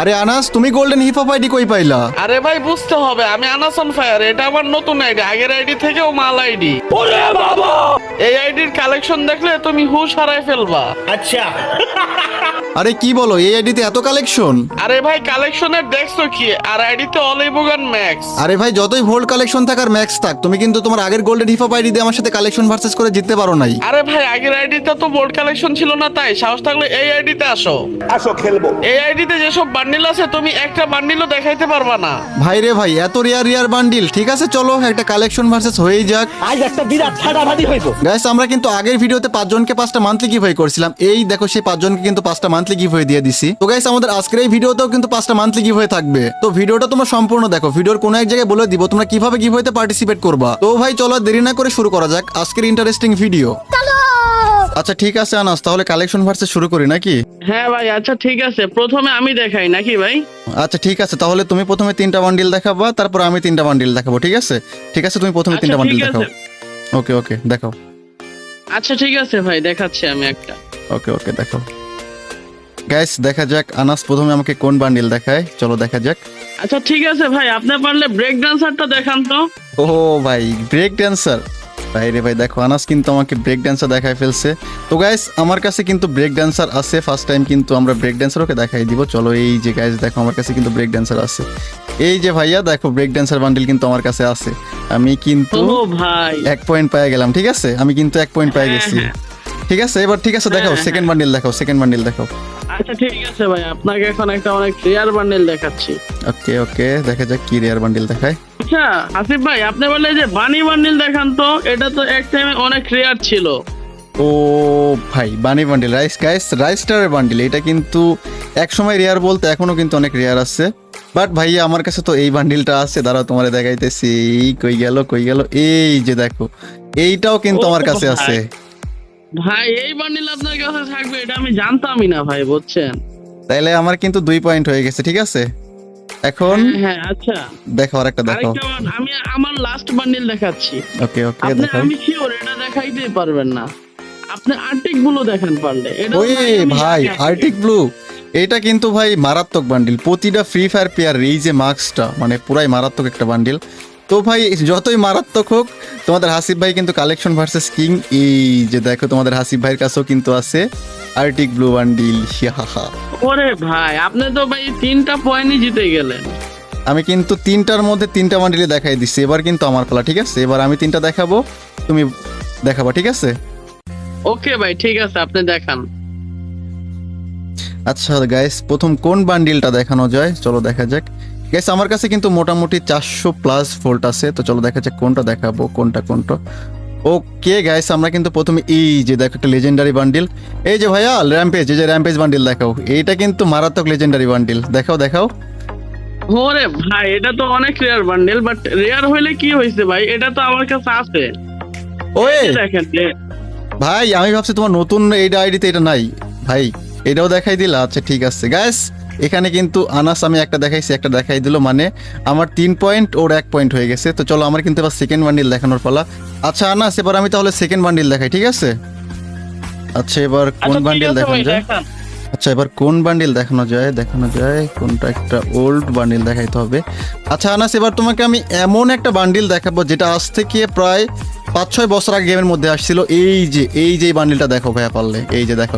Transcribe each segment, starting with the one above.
আরে আনাস, তুমি golden hip hop ID কই পাইলা? আরে ভাই বুঝতে হবে, আমি আনাস অন ফায়ার, এটা আমার নতুন আইডি, আগের আইডি থেকেও মাল আইডি। ওরে বাবা, এই আইডির কালেকশন দেখলে তুমি হুশ হারায় ফেলবা। अच्छा আরে কি বলো, এই আইডিতে এত কালেকশন? আরে ভাই কালেকশনের দেখছো কি, আর আইডিতে অলিভগান ম্যাক্স। আরে ভাই, যতই ভোল্ট কালেকশন থাক আর ম্যাক্স থাক, তুমি কিন্তু তোমার আগের গোল্ডেন হিপ হপ আইডি দিয়ে আমার সাথে কালেকশন ভার্সেস করে জিততে পারো নাই। আরে ভাই আগের আইডিতে তো বোর্ড কালেকশন ছিল না, তাই সাহস থাকলে এই আইডিতে আসো। আসো খেলবো। এই আইডিতে যেসব বান্ডিল আছে তুমি একটা বান্ডিলও দেখাইতে পারবা না। ভাই রে ভাই, এত রিয়ার বান্ডিল। ঠিক আছে চলো একটা কালেকশন ভার্সেস হয়েই যাক। আজ একটা বিরাট ফাটাফাটি হইব। গাইস, আমরা কিন্তু আগের ভিডিওতে 5 জনকে 5টা মান্থলি গিভওয়ে করছিলাম। এই দেখো সেই 5 জনকে কিন্তু 5টা মান্থলি গিভওয়ে দিয়ে দিছি। তো গাইস, আমাদের আজকের এই ভিডিওতেও কিন্তু 5টা মান্থলি গিভওয়ে থাকবে। তো ভিডিওটা তোমরা সম্পূর্ণ দেখো, ভিডিওর কোনো এক জায়গায় বলে দিব তোমরা কিভাবে গিভওয়েতে পার্টিসিপেট করবা। তো ভাই চলো দেরি না করে শুরু করা যাক আজকের ইন্টারেস্টিং ভিডিও। আচ্ছা ঠিক আছে আনাস, তাহলে কালেকশন ভার্সেস শুরু করি নাকি? হ্যাঁ ভাই আচ্ছা ঠিক আছে, প্রথমে আমি দেখাই নাকি ভাই? আচ্ছা ঠিক আছে, তাহলে তুমি প্রথমে 3টা বান্ডিল দেখাবা, তারপর আমি 3টা বান্ডিল দেখাবো। ঠিক আছে ঠিক আছে, তুমি প্রথমে 3টা আচ্ছা, বান্ডিল ঠিক দেখাও। আছে। ওকে ওকে দেখাও। আচ্ছা ঠিক আছে ভাই, দেখাচ্ছি আমি একটা। ওকে ওকে দেখাও। গাইস দেখা যাক আনাস প্রথমে আমাকে কোন বান্ডিল দেখায়, চলো দেখা যাক। আচ্ছা ঠিক আছে ভাই, আপনি পারলে ব্রেক ডান্সারটা দেখান তো। ও ভাই, ব্রেক ড্যান্সার। ভাই রে ভাই, দেখো আনাস কিন্তু আমাকে ব্রেক ড্যান্সার দেখায় ফেলছে। তো গাইস আমার কাছে কিন্তু ব্রেক ড্যান্সার আছে, ফার্স্ট টাইম কিন্তু আমরা ব্রেক ড্যান্সার ওকে দেখাই দিব। চলো এই যে গাইস দেখো আমার কাছে কিন্তু ব্রেক ড্যান্সার আছে। এই যে ভাইয়া দেখো, ব্রেক ড্যান্সার বান্ডিল কিন্তু আমার কাছে আছে। আমি কিন্তু ও ভাই 1 পয়েন্ট পেয়ে গেলাম। ঠিক আছে, আমি কিন্তু 1 পয়েন্ট পেয়ে গেছি। হ্যাঁ। ঠিক আছে এবার ঠিক আছে দেখাও, হ্যাঁ, সেকেন্ড বান্ডিল দেখাও, সেকেন্ড বান্ডিল দেখাও। আচ্ছা ঠিক আছে ভাই, আপনাকে এখন একটা অনেক রেয়ার বান্ডেল দেখাচ্ছি। ওকে ওকে দেখা যাক কি রেয়ার বান্ডিল দেখায়। আচ্ছা আসিফ ভাই, আপনি বললে যে বানি বান্ডেল দেখান তো, এটা তো এক টাইমে অনেক রেয়ার ছিল। ও ভাই, বানি বান্ডিল, রাইস স্টারের বান্ডিল, এটা কিন্তু এক সময় রেয়ার বলতে এখনো কিন্তু অনেক রেয়ার আছে। বাট ভাইয়া আমার কাছে তো এই বান্ডিলটা আছে, দাঁড়াও তোমারে দেখাইতেছি। কই গেল, এই যে দেখো এইটাও কিন্তু ও আমার কাছে ভাই। আছে। ভাই এই বান্ডেল আপনার কাছে থাকবে এটা আমি জানতামই না ভাই, বুঝছেন? তাইলে আমার কিন্তু 2 পয়েন্ট হয়ে গেছে। ঠিক আছে এখন হ্যাঁ আচ্ছা, দেখো আরেকটা দেখাও। আরেকটা আমি আমার লাস্ট বান্ডেল দেখাচ্ছি। ওকে ওকে আপনি দেখাও। আমি শিওর এটা দেখাইতেই পারবেন না, আপনি আর্টিক গুলো দেখেন পারলে। এটা ওই ভাই আর্টিক ব্লু, এটা কিন্তু ভাই মারাত্মক বান্ডিল। প্রতিটা ফ্রি ফায়ার প্লেয়ার এই যে মার্কসটা মানে পুরাই মারাত্মক একটা বান্ডিল। তো ভাই যতই মারাত্মক হোক, তোমাদের হাসিব ভাই কিন্তু কালেকশন ভার্সেস কিং। এই যে দেখো তোমাদের হাসিব ভাইয়ের কাছেও কিন্তু আছে আর্টিক ব্লু বান্ডিল। ওরে ভাই আপনি তো ভাই 3টা পয়েন্টই জিতে গেলেন। আমি কিন্তু 3টার মধ্যে 3টা বান্ডিলে দেখাই দিচ্ছি। এবার কিন্তু আমার পালা। ঠিক আছে এবার আমি 3টা দেখাবো, তুমি দেখাবা। ঠিক আছে ওকে ভাই ঠিক আছে, আপনি দেখান। আচ্ছা গাইস, প্রথম কোন বান্ডিলটা দেখানো যায় চলো দেখা যাক। গাইস আমার কাছে কিন্তু মোটামুটি 400 প্লাস ভোল্ট আছে। তো চলো দেখা যাক কোনটা দেখাবো, কোনটা। ওকে গাইস, আমরা কিন্তু প্রথমে এই যে দেখো একটা লেজেন্ডারি বান্ডিল। এই যে ভাইয়া র্যাম্পেজ, এই যে র্যাম্পেজ বান্ডিল দেখাও। এইটা কিন্তু মারাত্মক লেজেন্ডারি বান্ডিল, দেখাও। ওরে ভাই এটা তো অনেক রেয়ার বান্ডেল, বাট রেয়ার হইলে কি হয়েছে ভাই, এটা তো আমার কাছে আছে। ওই এই দেখেন ভাই, আমি ভাবছি তোমার নতুন এইটা আইডিতে এটা নাই ভাই, এটাও দেখাই দিলা। আচ্ছা ঠিক আছে গাইস, এখানে কিন্তু আনাস আমি একটা দেখাইছি, একটা দেখাই দিল, মানে আমার 3 পয়েন্ট ওর 1 পয়েন্ট হয়ে গেছে। তো চলো আমার কিন্তু এবার সেকেন্ড বান্ডিল দেখানোর পালা। আচ্ছা আনাস, এবার আমি তাহলে সেকেন্ড বান্ডিল দেখাই। ঠিক আছে আচ্ছা এবার কোন বান্ডিল দেখানো যায়? আচ্ছা এবার কোন বান্ডিল দেখানো যায় কোনটা, একটা ওল্ড বান্ডিল দেখাইতে হবে। আচ্ছা আনাস, এবার তোমাকে আমি এমন একটা বান্ডিল দেখাবো যেটা আজ থেকে প্রায় 5-6 বছর আগে গেমের মধ্যে আসছিল। এই যে বান্ডিলটা দেখো ভাইয়া পারলে, এই যে দেখো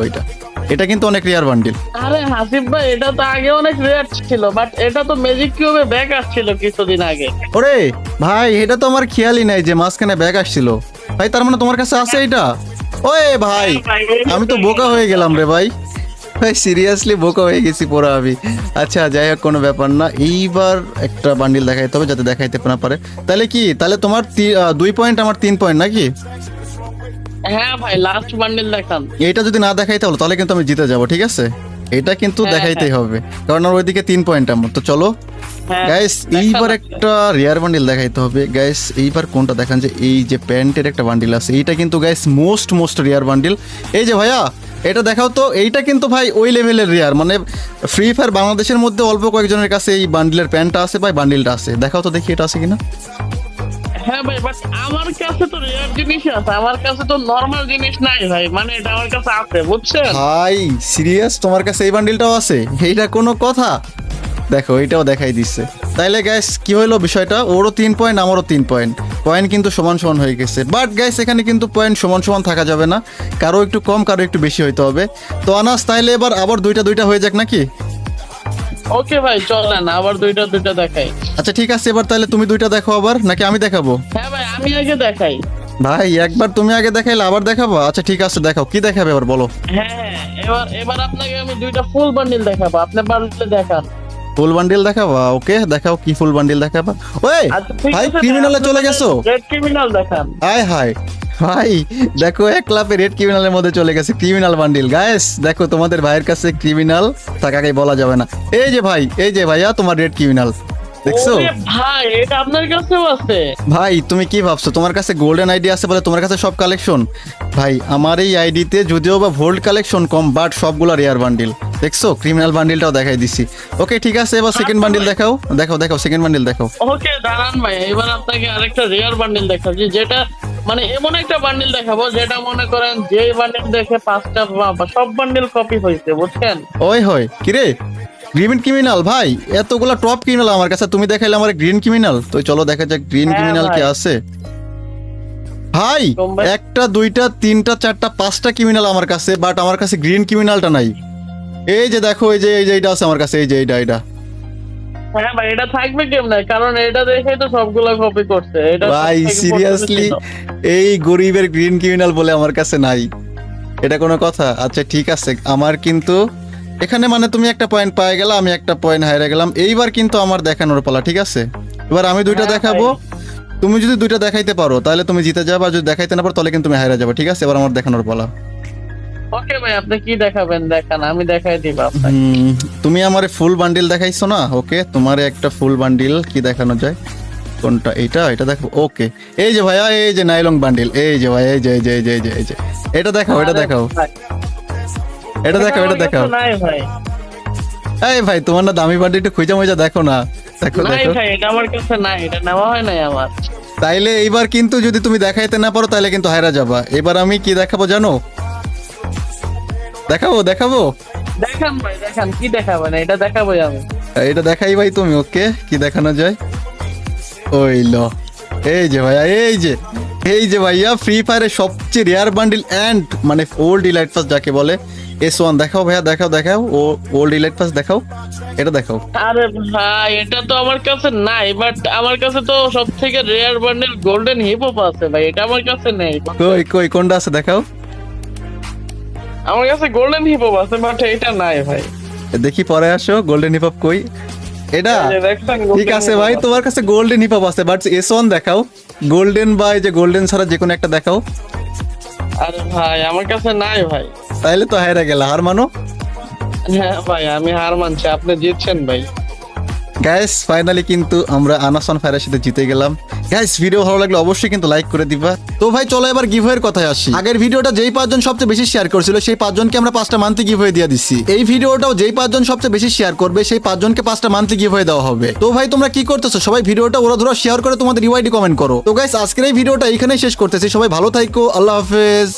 এটা কিন্তু অনেক রেয়ার বান্ডিল। আরে হাসিফ ভাই এটা তো আগে অনেক রেয়ার ছিল, বাট এটা তো ম্যাজিক কিউবে ব্যাক আসছিল কিছুদিন আগে। ওরে ভাই, এটা তো আমার খেয়ালই নাই যে মাঝখানে ব্যাগ আসছিল ভাই। তার মানে তোমার কাছে আছে এটা? ওয়ে ভাই, আমি তো বোকা হয়ে গেলাম রে ভাই সিরিয়াসলি বোকা হয়ে গেছি পুরো আমি। আচ্ছা যাই হোক, কোনো ব্যাপার না। এইবার একটা বান্ডিল দেখাইতে হবে যাতে দেখাইতে না পারে। তাহলে তোমার 2 পয়েন্ট, আমার 3 পয়েন্ট নাকি? হ্যাঁ ভাই লাস্ট বান্ডেল দেখান। এটা যদি না দেখাইতে হলো তাহলে কিন্তু আমি জিতে যাব। ঠিক আছে এটা কিন্তু দেখাইতেই হবে, কারণ আমার ওইদিকে 3 পয়েন্ট আমার। তো চলো গাইস, এইবার একটা রেয়ার বান্ডিল দেখাইতে হবে। গাইস এইবার কোনটা দেখান, যে এই যে প্যান্টের একটা বান্ডিল আছে, এইটা কিন্তু গাইস মোস্ট রেয়ার বান্ডিল। এই যে ভাইয়া এটা দেখাও তো। এইটা কিন্তু ভাই ওই লেভেলের রেয়ার, মানে ফ্রি ফায়ার বাংলাদেশের মধ্যে অল্প কয়েকজনের কাছে এই বান্ডিলের প্যান্টটা আছে ভাই, বান্ডিলটা আছে। দেখাও তো দেখি এটা আছে কিনা। হ্যাঁ ভাই, বাট আমার কাছে তো রেয়ার জিনিস আছে, আমার কাছে তো নরমাল জিনিস নাই ভাই, মানে এটা আমার কাছে আছে বুঝছেন ভাই সিরিয়াস, তোমার কাছে এই বান্ডিলটাও আছে? এইটা কোনো কথা? দেখো এটাও দেখাই দিচ্ছে। তাইলে গ্যাস কি হলো বিষয়টা, ওরও 3 পয়েন্ট আমারও 3 পয়েন্ট, পয়েন্ট কিন্তু সমান সমান হয়ে গেছে। বাট গ্যাস এখানে কিন্তু পয়েন্ট সমান সমান থাকা যাবে না, কারো একটু কম কারো একটু বেশি হইতে হবে। তো আনাস তাইলে এবার আবার দুইটা হয়ে যাক নাকি? ওকে ভাই চলেন আবার দুইটা দেখাই। আচ্ছা ঠিক আছে, এবার তাহলে তুমি দুইটা দেখো আবার, নাকি আমি দেখাবো? হ্যাঁ ভাই আমি আগে দেখাই। ভাই একবার তুমি আগে দেখাইলে আবার দেখাবো? আচ্ছা ঠিক আছে, দেখাও, কি দেখাবে এবার বলো। হ্যাঁ এবার আপনাকে আমি দুইটা ফুল বান্ডিল দেখাবো, আপনি পারলে দেখান। ফুল বান্ডিল দেখাবা? ওকে দেখাও, কি ফুল বান্ডিল দেখাবা? ওই আচ্ছা ঠিক ভাই আছে, ক্রিমিনালে চলে গেছো? রেড ক্রিমিনাল দেখান। হাই হাই ভাই, দেখো এক ক্লাবে রেড ক্রিমিনালের মধ্যে চলে গেছে ক্রিমিনাল বান্ডিল। গাইস দেখো, তোমাদের ভাইয়ের কাছে ক্রিমিনাল থাকাকে বলা যাবে না। এই যে ভাই, এই যে ভাইয়া তোমার রেড ক্রিমিনাল, দেখছো? ওরে ভাই এটা আপনার কাছেও আছে? ভাই তুমি কি ভাবছো তোমার কাছে গোল্ডেন আইডি আছে বলে তোমার কাছে সব কালেকশন? ভাই আমার এই আইডিতে যদিও বা ভোল্ড কালেকশন কম, বাট সবগুলো রেয়ার বান্ডিল। দেখছো ক্রিমিনাল বান্ডিলটাও দেখাই দিছি। ওকে ঠিক আছে, এবার সেকেন্ড বান্ডিল দেখাও, দেখাও সেকেন্ড বান্ডিল দেখাও। ওকে দাঁড়ান ভাই, এবার আপনাকে আরেকটা রেয়ার বান্ডিল দেখাচ্ছি, যেটা মানে এমন একটা বান্ডিল দেখাবো যেটা মনে করেন যে বান্ডিল দেখে 5টা সব বান্ডিল কপি হয়েছে, বুঝছেন? ওই হয় কিরে গ্রিন ক্রিমিনাল? ভাই এতগুলা টপ ক্রিমিনাল আমার কাছে, তুমি দেখাইলে আমার গ্রিন ক্রিমিনাল। তো চলো দেখা যাক গ্রিন হ্যাঁ ক্রিমিনাল কি ভাই। আছে। ভাই তোমরা- 1টা 2টা 3টা 4টা 5টা ক্রিমিনাল আমার কাছে, বাট আমার কাছে গ্রিন ক্রিমিনালটা নাই। এই যে দেখো, এই যে এইটা আছে আমার কাছে, এই যে এইটা। হ্যাঁ ভাই এটা থাকবে কেমনে, কারণ এটা দেখে তো সবগুলা কপি করছে। এটা ভাই সবথেকে সিরিয়াসলি পছন্দের ছিল। এই গরিবের গ্রিন ক্রিমিনাল বলে আমার কাছে নাই, এটা কোনো কথা? আচ্ছা ঠিক আছে, আমার কিন্তু এখানে মানে তুমি একটা পয়েন্ট পাই গেলা, আমি একটা পয়েন্ট হারিয়ে গেলাম। এইবার কিন্তু আমার দেখানোর পালা, ঠিক আছে? এবার আমি দুইটা হ্যাঁ দেখাবো, তুমি যদি দুইটা দেখাইতে পারো তাহলে তুমি জিতে যাবে, আর যদি দেখাইতে না পারো তাহলে কিন্তু তুমি হারিয়ে যাবে, ঠিক আছে? এবার আমার দেখানোর পালা। ওকে ভাই আপনি কি দেখাবেন দেখান, আমি দেখাই দিব আপনাকে। তুমি আমার ফুল বান্ডিল দেখাইছো না? ওকে তোমার একটা ফুল বান্ডিল কি দেখানো যায়, কোনটা? এটা দেখো। ওকে এই যে ভাইয়া, এই যে নাইলং বান্ডিল, এই যে ভাই, এই যে এটা দেখাও, এটা দেখাও, ভাই, এটা দেখাও, এটা আমার দেখাও। কাছে নাই ভাই, এই ভাই তোমার না দামি বান্ডিল একটু খুঁজা মুজা দেখো না, দেখো নাই দেখো। ভাই এটা আমার কাছে নাই, এটা নেওয়া হয় নাই আমার। তাইলে এইবার কিন্তু যদি তুমি দেখাইতে না পারো তাহলে কিন্তু হায়রা যাবা। এবার আমি কি দেখাবো জানো? দেখাবো দেখান ভাই দেখান, কি দেখাবেন? এটা দেখাবোই আমি। এটা দেখাই ভাই তুমি। ওকে কি দেখানো যায়? ওই লো, এই যে ভাইয়া, এই যে ভাইয়া ফ্রি ফায়ারের সবচেয়ে রেয়ার বান্ডিল এন্ড মানে ওল্ড ইলাইট পাস যাকে বলে, S1 দেখাও ভাইয়া, দেখাও ও ওল্ড ইলাইট পাস দেখাও, এটা দেখাও। আরে ভাই এটা তো আমার কাছে নাই, বাট আমার কাছে তো সব থেকে rare bundle golden hip hop আছে ভাই, এটা আমার কাছে নেই। কই কোনটা আছে দেখাও। আমার কাছে গোল্ডেন হিপ হপ আছে, বাট এটা নাই ভাই। দেখি পরে আসো, গোল্ডেন হিপ হপ কই? এটা এই যে দেখছেন, ঠিক golden আছে hip hop ভাই, আছে। তোমার কাছে গোল্ডেন হিপ হপ আছে, বাট S1 দেখাও। গোল্ডেন বা এই যে গোল্ডেন ছাড়া যে কোনো একটা দেখাও। আরে ভাই আমার কাছে নাই ভাই। তাইলে তো হায়রা গেলা, হার মানো। হ্যাঁ ভাই আমি হার মানছি, আপনি জিতছেন ভাই। গাইস ফাইনালি কিন্তু আমরা আনাসন ফায়ারের সাথে জিতে গেলাম। গাইস ভিডিও ভালো লাগলে অবশ্যই কিন্তু লাইক করে দিবা। তো ভাই চলো এবার গিভওয়ের কথায় আসি। আগের ভিডিওটা যেই 5 জন সবচেয়ে বেশি শেয়ার করেছিল সেই 5 জনকে আমরা 5টা মান্থলি গিভওয়ে দিয়ে দিচ্ছি। এই ভিডিওটাও যেই 5 জন সবচেয়ে বেশি শেয়ার করবে সেই 5 জনকে 5টা মান্থলি গিভওয়ে দেওয়া হবে। তো ভাই তোমরা কি করতেছো? সবাই ভিডিওটা ওরা শেয়ার করে তোমাদের ইউআইডি কমেন্ট করো। তো গাইস আজকের এই ভিডিওটা এখানেই শেষ করতেছি। সবাই ভালো থাকো, আল্লাহ হাফেজ।